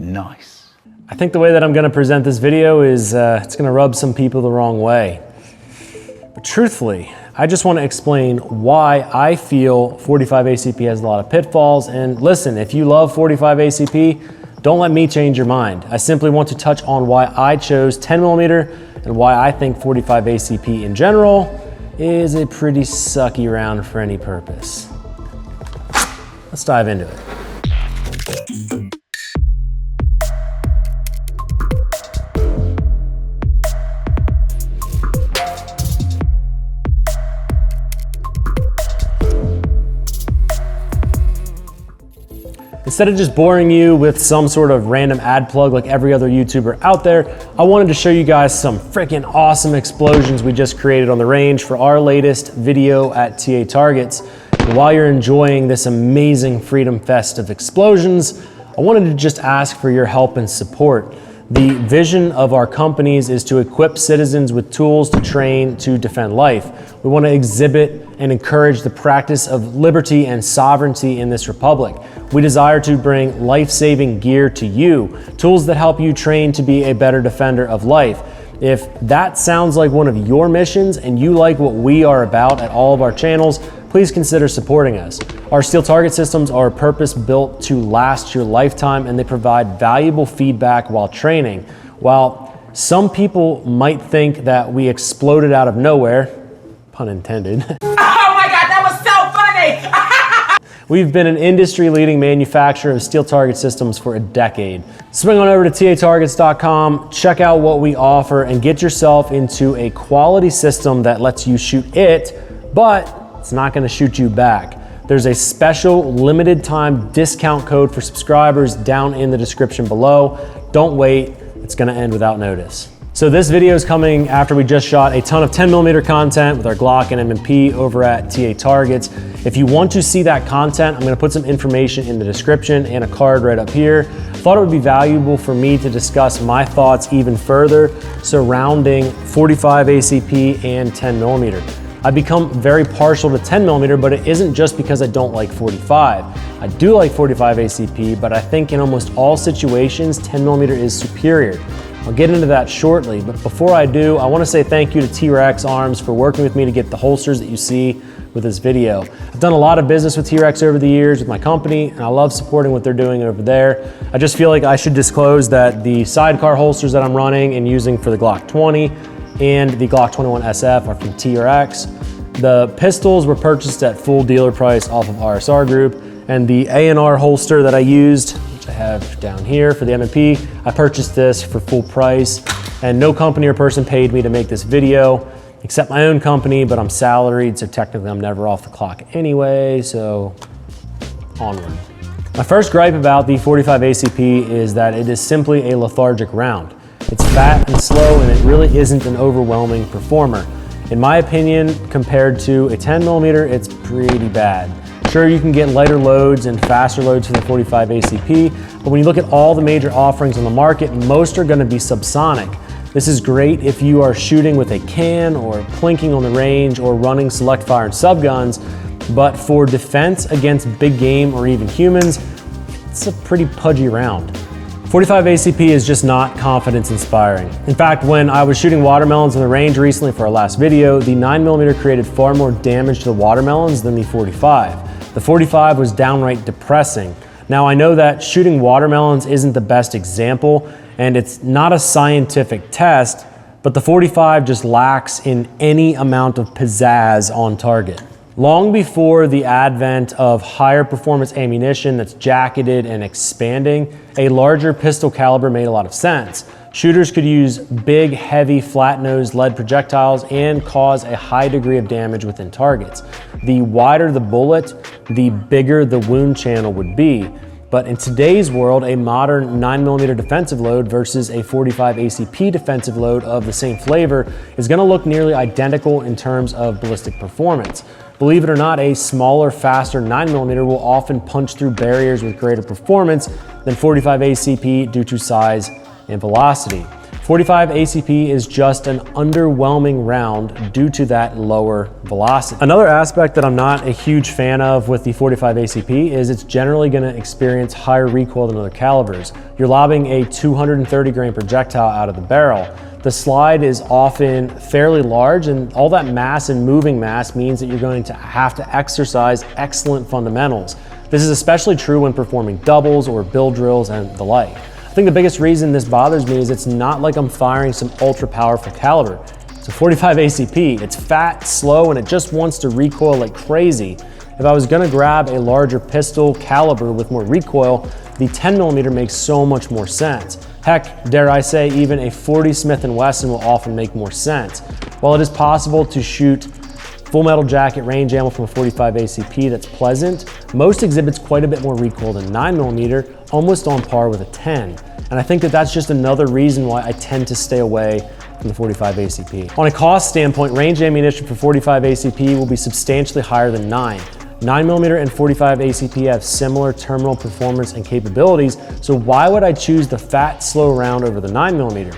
Nice. I think the way that I'm gonna present this video is it's gonna rub some people the wrong way. But truthfully, I just wanna explain why I feel 45 ACP has a lot of pitfalls. And listen, if you love 45 ACP, don't let me change your mind. I simply want to touch on why I chose 10mm and why I think 45 ACP in general is a pretty sucky round for any purpose. Let's dive into it. Instead of just boring you with some sort of random ad plug like every other YouTuber out there, I wanted to show you guys some freaking awesome explosions we just created on the range for our latest video at TA Targets. And while you're enjoying this amazing Freedom Fest of explosions, I wanted to just ask for your help and support. The vision of our companies is to equip citizens with tools to train to defend life. We want to exhibit and encourage the practice of liberty and sovereignty in this republic. We desire to bring life-saving gear to you, tools that help you train to be a better defender of life. If that sounds like one of your missions and you like what we are about at all of our channels, please consider supporting us. Our steel target systems are purpose-built to last your lifetime, and they provide valuable feedback while training. While some people might think that we exploded out of nowhere, pun intended. Oh my God, that was so funny! We've been an industry-leading manufacturer of steel target systems for a decade. Swing on over to tatargets.com, check out what we offer, and get yourself into a quality system that lets you shoot it, but it's not gonna shoot you back. There's a special limited time discount code for subscribers down in the description below. Don't wait, it's gonna end without notice. So this video is coming after we just shot a ton of 10mm content with our Glock and M&P over at TA Targets. If you want to see that content, I'm gonna put some information in the description and a card right up here. I thought it would be valuable for me to discuss my thoughts even further surrounding 45 ACP and 10mm. I've become very partial to 10mm, but it isn't just because I don't like 45. I do like 45 ACP, but I think in almost all situations, 10mm is superior. I'll get into that shortly, but before I do, I want to say thank you to T-Rex Arms for working with me to get the holsters that you see with this video. I've done a lot of business with T-Rex over the years with my company, and I love supporting what they're doing over there. I just feel like I should disclose that the sidecar holsters that I'm running and using for the Glock 20 and the Glock 21 SF are from T-Rex. The pistols were purchased at full dealer price off of RSR Group, and the A&R holster that I used, which I have down here for the M&P, I purchased this for full price, and no company or person paid me to make this video, except my own company, but I'm salaried, so technically I'm never off the clock anyway, so onward. My first gripe about the 45 ACP is that it is simply a lethargic round. It's fat and slow, and it really isn't an overwhelming performer. In my opinion, compared to a 10mm, it's pretty bad. Sure, you can get lighter loads and faster loads for the 45 ACP, but when you look at all the major offerings on the market, most are gonna be subsonic. This is great if you are shooting with a can or plinking on the range or running select fire and subguns, but for defense against big game or even humans, it's a pretty pudgy round. 45 ACP is just not confidence inspiring. In fact, when I was shooting watermelons on the range recently for our last video, the 9mm created far more damage to the watermelons than the 45. The 45 was downright depressing. Now I know that shooting watermelons isn't the best example and it's not a scientific test, but the 45 just lacks in any amount of pizzazz on target. Long before the advent of higher performance ammunition that's jacketed and expanding, a larger pistol caliber made a lot of sense. Shooters could use big, heavy, flat-nosed lead projectiles and cause a high degree of damage within targets. The wider the bullet, the bigger the wound channel would be. But in today's world, a modern 9mm defensive load versus a 45 ACP defensive load of the same flavor is going to look nearly identical in terms of ballistic performance. Believe it or not, a smaller, faster 9mm will often punch through barriers with greater performance than 45 ACP due to size and velocity. .45 ACP is just an underwhelming round due to that lower velocity. Another aspect that I'm not a huge fan of with the .45 ACP is it's generally going to experience higher recoil than other calibers. You're lobbing a 230 grain projectile out of the barrel. The slide is often fairly large, and all that mass and moving mass means that you're going to have to exercise excellent fundamentals. This is especially true when performing doubles or build drills and the like. I think the biggest reason this bothers me is it's not like I'm firing some ultra powerful caliber. It's a .45 ACP. It's fat, slow, and it just wants to recoil like crazy. If I was gonna grab a larger pistol caliber with more recoil, the 10mm makes so much more sense. Heck, dare I say, even a 40 Smith & Wesson will often make more sense. While it is possible to shoot full metal jacket range ammo from a .45 ACP that's pleasant, most exhibits quite a bit more recoil than 9mm, almost on par with a 10. And I think that that's just another reason why I tend to stay away from the .45 ACP. On a cost standpoint, range ammunition for .45 ACP will be substantially higher than 9. 9mm and .45 ACP have similar terminal performance and capabilities, so why would I choose the fat, slow round over the 9mm?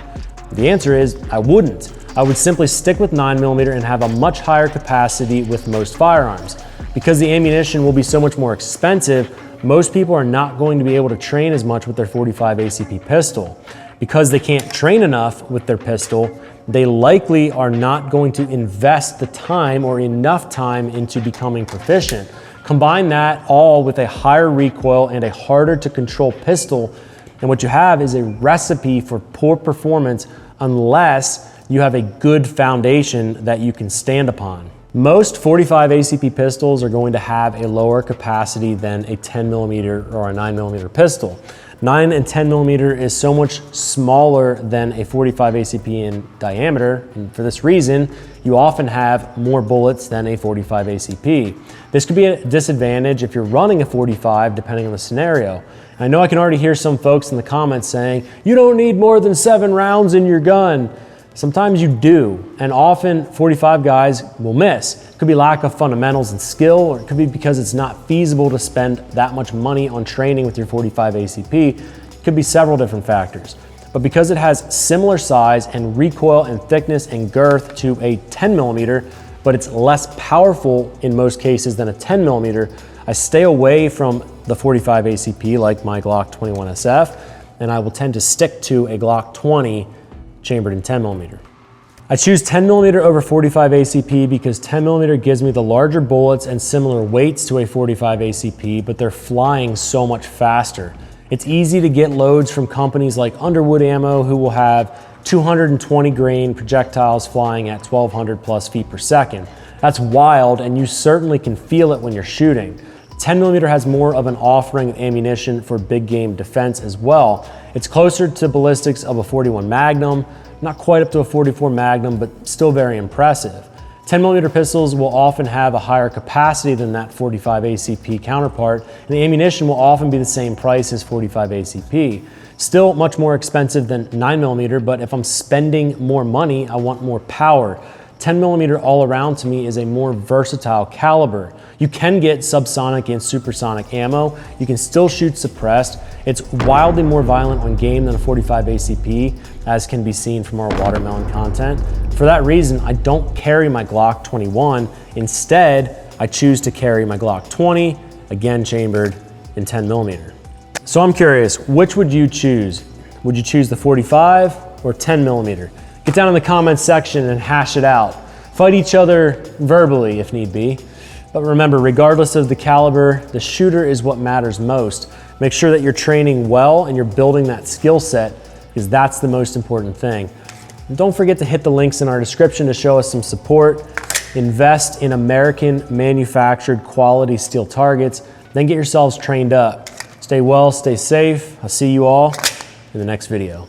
The answer is, I wouldn't. I would simply stick with 9mm and have a much higher capacity with most firearms. Because the ammunition will be so much more expensive, most people are not going to be able to train as much with their .45 ACP pistol. Because they can't train enough with their pistol, they likely are not going to invest the time or enough time into becoming proficient. Combine that all with a higher recoil and a harder to control pistol, and what you have is a recipe for poor performance unless you have a good foundation that you can stand upon. Most .45 ACP pistols are going to have a lower capacity than a 10mm or a 9mm pistol. 9 and 10mm is so much smaller than a .45 ACP in diameter, and for this reason, you often have more bullets than a .45 ACP. This could be a disadvantage if you're running a .45 depending on the scenario. And I know I can already hear some folks in the comments saying, you don't need more than 7 rounds in your gun. Sometimes you do, and often .45 guys will miss. It could be lack of fundamentals and skill, or it could be because it's not feasible to spend that much money on training with your .45 ACP. It could be several different factors. But because it has similar size and recoil and thickness and girth to a 10mm, but it's less powerful in most cases than a 10mm, I stay away from the .45 ACP like my Glock 21 SF, and I will tend to stick to a Glock 20 chambered in 10mm. I choose 10mm over .45 ACP because 10mm gives me the larger bullets and similar weights to a .45 ACP, but they're flying so much faster. It's easy to get loads from companies like Underwood Ammo, who will have 220 grain projectiles flying at 1,200 plus feet per second. That's wild, and you certainly can feel it when you're shooting. 10mm has more of an offering of ammunition for big game defense as well. It's closer to ballistics of a 41 Magnum, not quite up to a 44 Magnum, but still very impressive. 10mm pistols will often have a higher capacity than that .45 ACP counterpart, and the ammunition will often be the same price as .45 ACP. Still much more expensive than 9mm, but if I'm spending more money, I want more power. 10mm all around to me is a more versatile caliber. You can get subsonic and supersonic ammo. You can still shoot suppressed. It's wildly more violent on game than a .45 ACP, as can be seen from our watermelon content. For that reason, I don't carry my Glock 21. Instead, I choose to carry my Glock 20, again chambered in 10mm. So I'm curious, which would you choose? Would you choose the .45 or 10mm? Get down in the comments section and hash it out. Fight each other verbally if need be. But remember, regardless of the caliber, the shooter is what matters most. Make sure that you're training well and you're building that skill set, because that's the most important thing. And don't forget to hit the links in our description to show us some support. Invest in American manufactured quality steel targets, then get yourselves trained up. Stay well, stay safe. I'll see you all in the next video.